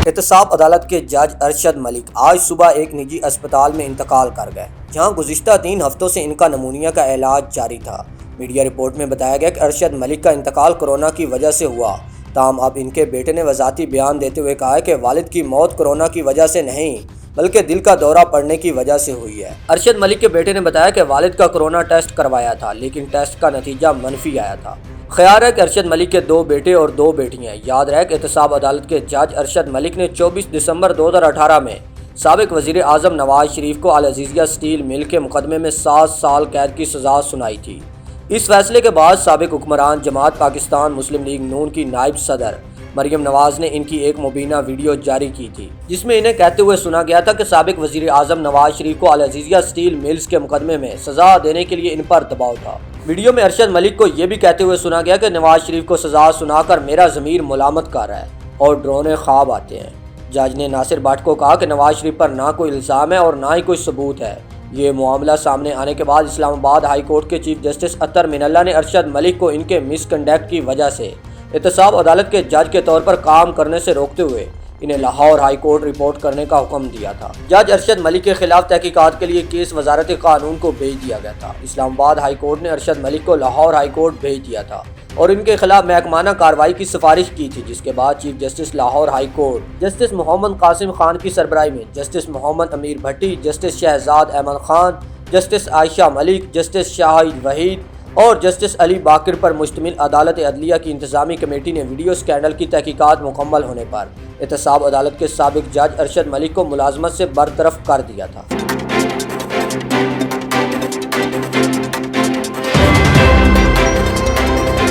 احتساب عدالت کے جج ارشد ملک آج صبح ایک نجی اسپتال میں انتقال کر گئے، جہاں گزشتہ 3 ہفتوں سے ان کا نمونیا کا علاج جاری تھا۔ میڈیا رپورٹ میں بتایا گیا کہ ارشد ملک کا انتقال کورونا کی وجہ سے ہوا، تاہم اب ان کے بیٹے نے وضاحتی بیان دیتے ہوئے کہا ہے کہ والد کی موت کورونا کی وجہ سے نہیں بلکہ دل کا دورہ پڑنے کی وجہ سے ہوئی ہے۔ ارشد ملک کے بیٹے نے بتایا کہ والد کا کورونا ٹیسٹ کروایا تھا، لیکن ٹیسٹ کا نتیجہ منفی آیا تھا۔ خیال ہے کہ ارشد ملک کے 2 بیٹے اور 2 بیٹیاں۔ یاد رہے کہ احتساب عدالت کے جج ارشد ملک نے 24 دسمبر 2018 میں سابق وزیر اعظم نواز شریف کو العزیزیہ سٹیل مل کے مقدمے میں 7 سال قید کی سزا سنائی تھی۔ اس فیصلے کے بعد سابق حکمران جماعت پاکستان مسلم لیگ نون کی نائب صدر مریم نواز نے ان کی ایک مبینہ ویڈیو جاری کی تھی، جس میں انہیں کہتے ہوئے سنا گیا تھا کہ سابق وزیر اعظم نواز شریف کو العزیزیہ سٹیل ملز کے مقدمے میں سزا دینے کے لیے ان پر دباؤ تھا۔ ویڈیو میں ارشد ملک کو یہ بھی کہتے ہوئے سنا گیا کہ نواز شریف کو سزا سنا کر میرا ضمیر ملامت کر رہا ہے اور ڈرونے خواب آتے ہیں۔ جج نے ناصر بٹ کو کہا کہ نواز شریف پر نہ کوئی الزام ہے اور نہ ہی کوئی ثبوت ہے۔ یہ معاملہ سامنے آنے کے بعد اسلام آباد ہائی کورٹ کے چیف جسٹس اطہر من اللہ نے ارشد ملک کو ان کے مس کنڈکٹ کی وجہ سے احتساب عدالت کے جج کے طور پر کام کرنے سے روکتے ہوئے انہیں لاہور ہائی کورٹ رپورٹ کرنے کا حکم دیا تھا۔ جج ارشد ملک کے خلاف تحقیقات کے لیے کیس وزارت قانون کو بھیج دیا گیا تھا۔ اسلام آباد ہائی کورٹ نے ارشد ملک کو لاہور ہائی کورٹ بھیج دیا تھا اور ان کے خلاف محکمانہ کارروائی کی سفارش کی تھی، جس کے بعد chief justice Lahore high court justice Muhammad Qasim Khan کی سربراہی میں justice Muhammad Ameer Bhatti, justice Shahzad Ahmad Khan, justice Ayesha Malik, justice Shahid Waheed اور جسٹس علی باقر پر مشتمل عدالت عدلیہ کی انتظامی کمیٹی نے ویڈیو اسکینڈل کی تحقیقات مکمل ہونے پر احتساب عدالت کے سابق جج ارشد ملک کو ملازمت سے برطرف کر دیا تھا۔